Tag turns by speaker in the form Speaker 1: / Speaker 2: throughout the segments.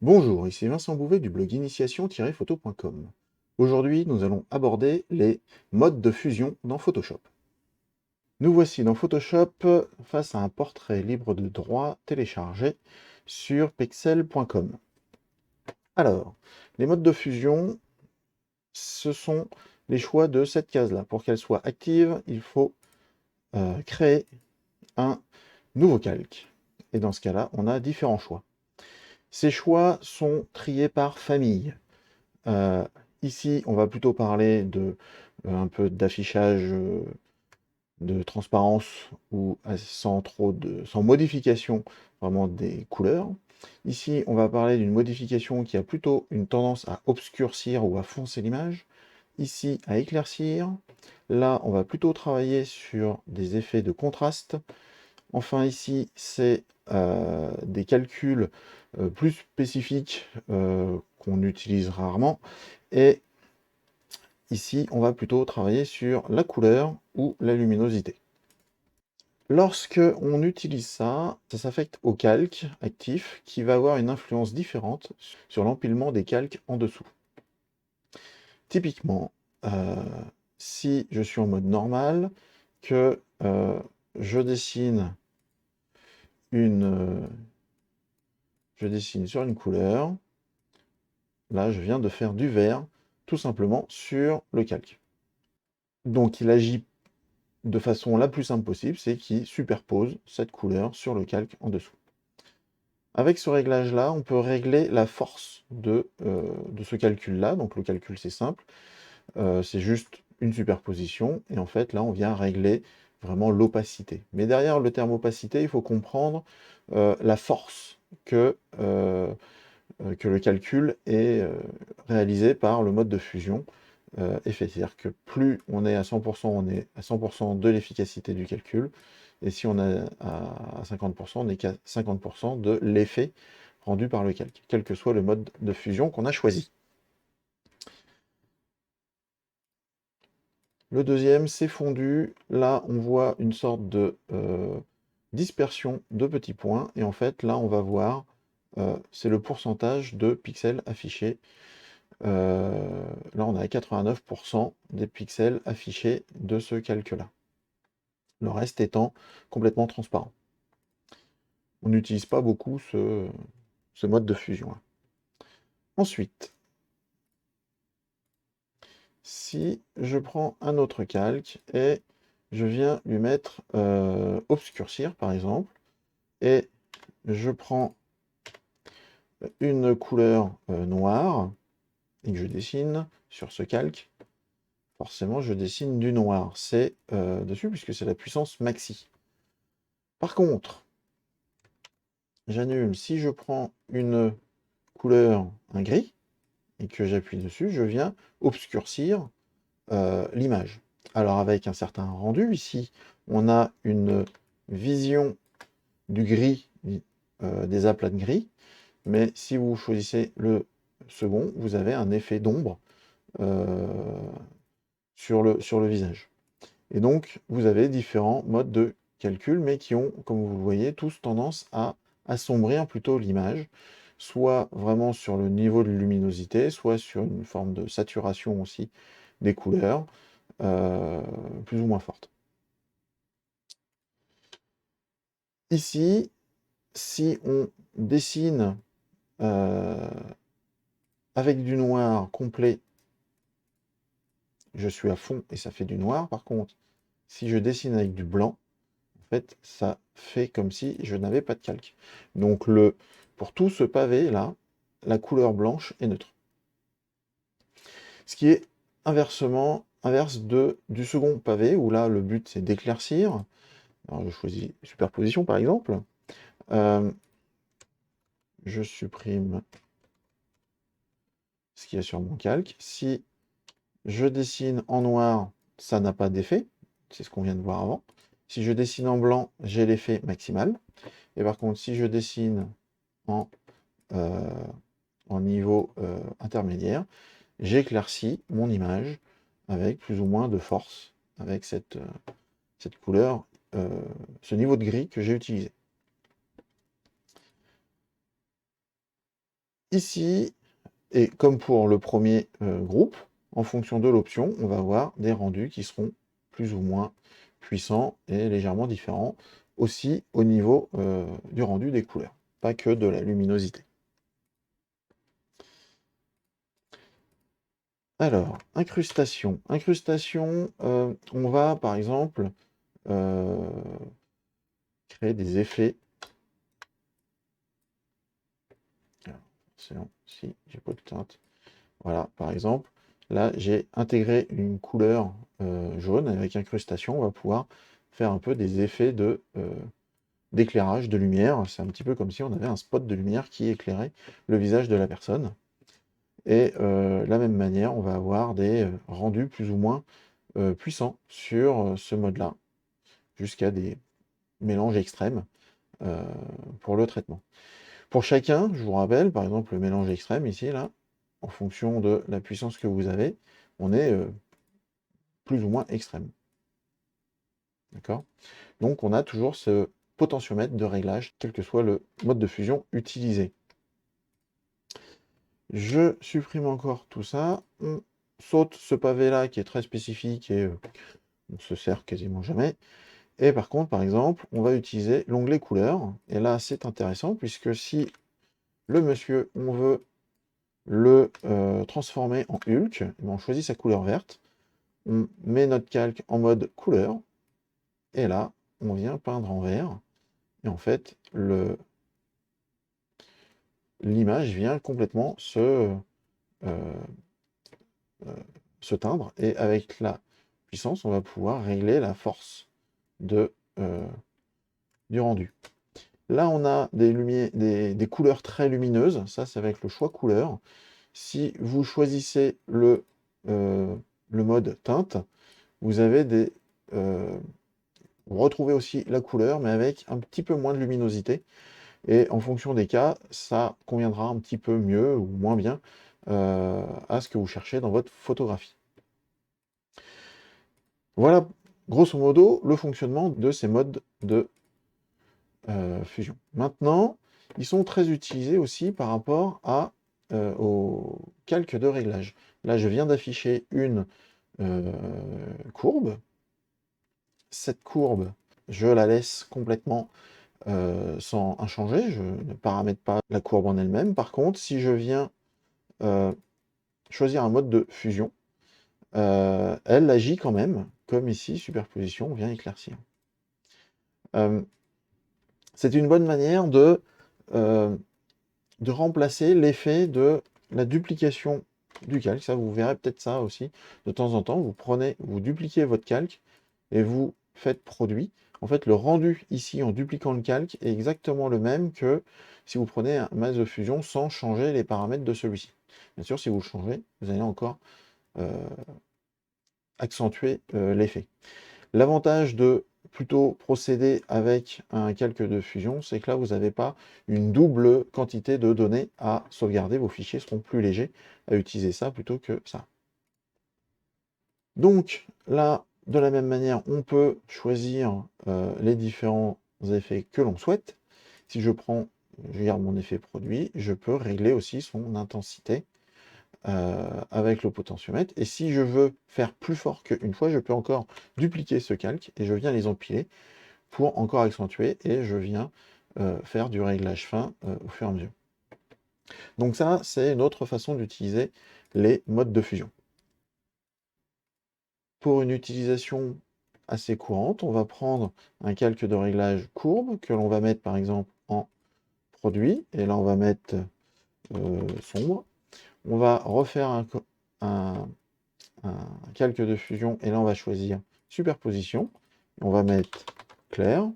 Speaker 1: Bonjour, ici Vincent Bouvet du blog initiation-photo.com. Aujourd'hui, nous allons aborder les modes de fusion dans Photoshop. Nous voici dans Photoshop face à un portrait libre de droit téléchargé sur pexel.com. Alors, les modes de fusion, ce sont les choix de cette case-là. Pour qu'elle soit active, il faut créer un nouveau calque. Et dans ce cas-là, on a différents choix. Ces choix sont triés par famille. Euh, Ici, on va plutôt parler de un peu d'affichage, de transparence ou sans modification vraiment des couleurs. Ici, on va parler d'une modification qui a plutôt une tendance à obscurcir ou à foncer l'image. Ici, à éclaircir. Là, on va plutôt travailler sur des effets de contraste. Enfin, ici, c'est des calculs plus spécifiques qu'on utilise rarement. Et ici, on va plutôt travailler sur la couleur ou la luminosité. Lorsque on utilise ça, ça s'affecte au calque actif qui va avoir une influence différente sur l'empilement des calques en dessous. Typiquement, si je suis en mode normal, que je dessine je dessine sur une couleur, là je viens de faire du vert tout simplement sur le calque. Donc il agit de façon la plus simple possible, c'est qu'il superpose cette couleur sur le calque en dessous. Avec ce réglage-là, on peut régler la force de ce calcul-là. Donc le calcul, c'est simple, c'est juste une superposition. Et en fait, là, on vient régler vraiment l'opacité. Mais derrière le terme opacité, il faut comprendre la force que le calcul est réalisé par le mode de fusion effet. C'est-à-dire que plus on est à 100%, on est à 100% de l'efficacité du calcul, et si on est à 50%, on n'est qu'à 50% de l'effet rendu par le calque, quel que soit le mode de fusion qu'on a choisi. Le deuxième, c'est fondu. Là, on voit une sorte de dispersion de petits points, et en fait, là, on va voir, c'est le pourcentage de pixels affichés. Là, on est à 89% des pixels affichés de ce calque-là. Le reste étant complètement transparent. On n'utilise pas beaucoup ce mode de fusion. Ensuite, si je prends un autre calque et je viens lui mettre obscurcir, par exemple, et je prends une couleur noire et que je dessine sur ce calque, forcément, je dessine du noir. C'est dessus puisque c'est la puissance maxi. Par contre, j'annule. Si je prends une couleur, un gris, et que j'appuie dessus, je viens obscurcir l'image. Alors avec un certain rendu, ici, on a une vision du gris, des aplats de gris, mais si vous choisissez le second, vous avez un effet d'ombre sur le visage. Et donc, vous avez différents modes de calcul, mais qui ont, comme vous le voyez, tous tendance à assombrir plutôt l'image, soit vraiment sur le niveau de luminosité, soit sur une forme de saturation aussi des couleurs, plus ou moins forte. Ici, si on dessine avec du noir complet, je suis à fond et ça fait du noir. Par contre, si je dessine avec du blanc, en fait, ça fait comme si je n'avais pas de calque. Donc pour tout ce pavé-là, la couleur blanche est neutre. Ce qui est inverse du second pavé, où là, le but, c'est d'éclaircir. Alors, je choisis superposition, par exemple. Je supprime ce qu'il y a sur mon calque. Si je dessine en noir, ça n'a pas d'effet. C'est ce qu'on vient de voir avant. Si je dessine en blanc, j'ai l'effet maximal. Et par contre, si je dessine en, euh, en niveau intermédiaire, j'éclaircis mon image avec plus ou moins de force, avec cette couleur, ce niveau de gris que j'ai utilisé. Ici, et comme pour le premier groupe, en fonction de l'option, on va avoir des rendus qui seront plus ou moins puissants et légèrement différents, aussi au niveau du rendu des couleurs, pas que de la luminosité. Alors, incrustation. Incrustation, on va par exemple créer des effets. Alors, si j'ai pas de teinte. Voilà, par exemple, là j'ai intégré une couleur jaune avec incrustation. On va pouvoir faire un peu des effets d'éclairage, de lumière. C'est un petit peu comme si on avait un spot de lumière qui éclairait le visage de la personne. Et de la même manière, on va avoir des rendus plus ou moins puissants sur ce mode-là, jusqu'à des mélanges extrêmes pour le traitement. Pour chacun, je vous rappelle, par exemple, le mélange extrême ici, là, en fonction de la puissance que vous avez, on est plus ou moins extrême. D'accord? Donc on a toujours ce potentiomètre de réglage, quel que soit le mode de fusion utilisé. Je supprime encore tout ça. On saute ce pavé-là qui est très spécifique et on se sert quasiment jamais. Et par contre, par exemple, on va utiliser l'onglet couleur. Et là, c'est intéressant puisque si le monsieur, on veut le transformer en Hulk, on choisit sa couleur verte, on met notre calque en mode couleur, et là, on vient peindre en vert, et en fait, l'image vient complètement euh, se teindre, et avec la puissance, on va pouvoir régler la force du rendu. Là, on a des couleurs très lumineuses, ça c'est avec le choix couleur. Si vous choisissez le mode teinte, vous avez vous retrouvez aussi la couleur, mais avec un petit peu moins de luminosité. Et en fonction des cas, ça conviendra un petit peu mieux ou moins bien à ce que vous cherchez dans votre photographie. Voilà, grosso modo, le fonctionnement de ces modes de fusion. Maintenant, ils sont très utilisés aussi par rapport au calque de réglage. Là, je viens d'afficher une courbe. Cette courbe, je la laisse complètement sans inchanger, je ne paramètre pas la courbe en elle-même. Par contre, si je viens choisir un mode de fusion, elle agit quand même, comme ici, superposition, on vient éclaircir. C'est une bonne manière de remplacer l'effet de la duplication du calque. Ça, vous verrez peut-être ça aussi de temps en temps. Vous dupliquez votre calque et vous faites produit. En fait, le rendu ici en dupliquant le calque est exactement le même que si vous prenez un masse de fusion sans changer les paramètres de celui-ci. Bien sûr, si vous le changez, vous allez encore accentuer l'effet. L'avantage de plutôt procéder avec un calque de fusion, c'est que là, vous n'avez pas une double quantité de données à sauvegarder. Vos fichiers seront plus légers à utiliser ça plutôt que ça. Donc là, de la même manière, on peut choisir les différents effets que l'on souhaite. Si je garde mon effet produit, je peux régler aussi son intensité avec le potentiomètre. Et si je veux faire plus fort qu'une fois, je peux encore dupliquer ce calque et je viens les empiler pour encore accentuer et je viens faire du réglage fin au fur et à mesure. Donc ça, c'est une autre façon d'utiliser les modes de fusion. Pour une utilisation assez courante, on va prendre un calque de réglage courbe que l'on va mettre par exemple en produit, et là on va mettre sombre. On va refaire un calque de fusion, et là on va choisir superposition, on va mettre clair,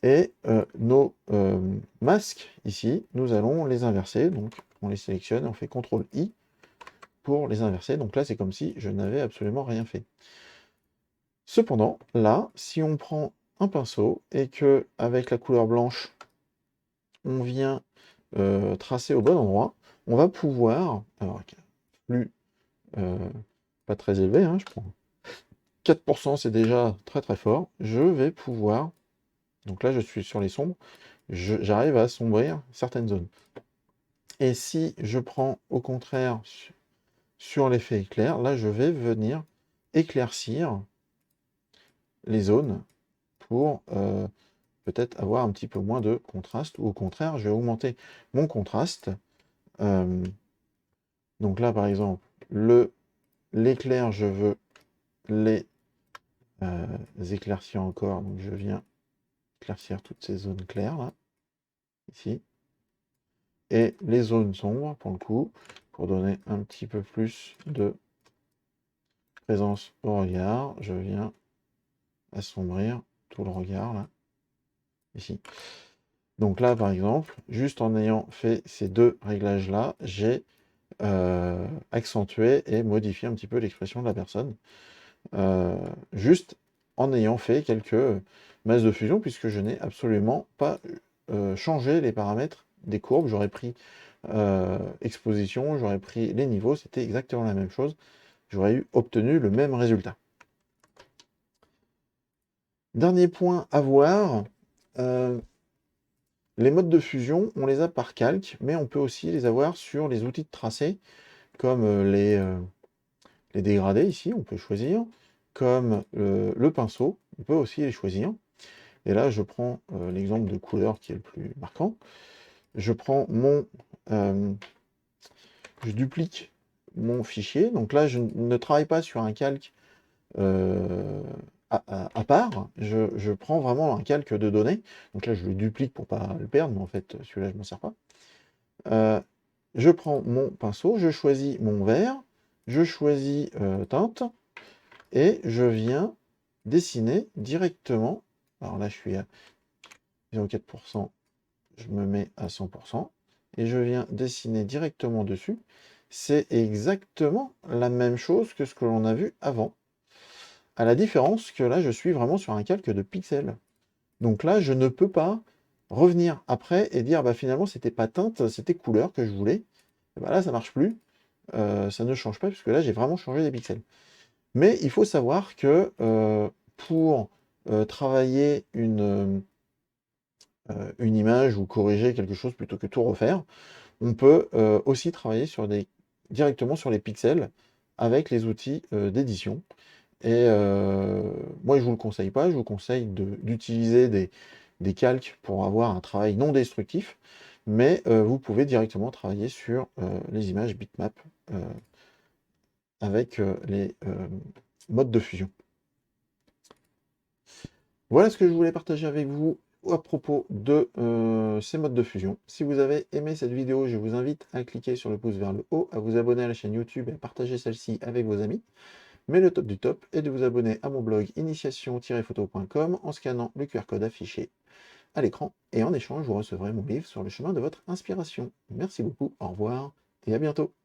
Speaker 1: et nos masques ici, nous allons les inverser, donc on les sélectionne, on fait CTRL-I pour les inverser, donc là c'est comme si je n'avais absolument rien fait. Cependant, là, si on prend un pinceau et que avec la couleur blanche, on vient tracer au bon endroit, on va pouvoir, alors plus pas très élevé, hein, je prends 4%, c'est déjà très très fort, je vais pouvoir, donc là je suis sur les sombres, j'arrive à assombrir certaines zones. Et si je prends au contraire sur l'effet éclair, là je vais venir éclaircir les zones pour peut-être avoir un petit peu moins de contraste, ou au contraire, je vais augmenter mon contraste. Donc là, par exemple, l'éclair, je veux les éclaircir encore. Donc je viens éclaircir toutes ces zones claires, là, ici. Et les zones sombres, pour le coup, pour donner un petit peu plus de présence au regard, je viens assombrir tout le regard, là, ici. Donc là, par exemple, juste en ayant fait ces deux réglages-là, j'ai accentué et modifié un petit peu l'expression de la personne, juste en ayant fait quelques masses de fusion, puisque je n'ai absolument pas changé les paramètres des courbes. J'aurais pris exposition, j'aurais pris les niveaux, c'était exactement la même chose. J'aurais obtenu le même résultat. Dernier point à voir, les modes de fusion, on les a par calque, mais on peut aussi les avoir sur les outils de tracé, comme les dégradés ici, on peut choisir, comme le pinceau, on peut aussi les choisir. Et là, je prends l'exemple de couleur qui est le plus marquant. Je prends je duplique mon fichier. Donc là, je ne travaille pas sur un calque à part. Je prends vraiment un calque de données. Donc là, je le duplique pour pas le perdre, mais en fait, celui-là, je m'en sers pas. Je prends mon pinceau, je choisis mon vert, je choisis teinte, et je viens dessiner directement. Alors là, je suis à 0,4%, je me mets à 100%, et je viens dessiner directement dessus. C'est exactement la même chose que ce que l'on a vu avant, à la différence que là, je suis vraiment sur un calque de pixels. Donc là, je ne peux pas revenir après et dire, bah, finalement, c'était pas teinte, c'était couleur que je voulais. Et bah là, ça marche plus. Ça ne change pas, puisque là, j'ai vraiment changé des pixels. Mais il faut savoir que pour travailler une image ou corriger quelque chose plutôt que tout refaire, on peut aussi travailler directement sur les pixels avec les outils d'édition. Et moi, je ne vous le conseille pas, je vous conseille d'utiliser des calques pour avoir un travail non destructif, mais vous pouvez directement travailler sur les images bitmap avec les modes de fusion. Voilà ce que je voulais partager avec vous à propos de ces modes de fusion. Si vous avez aimé cette vidéo, je vous invite à cliquer sur le pouce vers le haut, à vous abonner à la chaîne YouTube et à partager celle-ci avec vos amis. Mais le top du top est de vous abonner à mon blog initiation-photo.com en scannant le QR code affiché à l'écran, et en échange, vous recevrez mon livre sur le chemin de votre inspiration. Merci beaucoup, au revoir et à bientôt.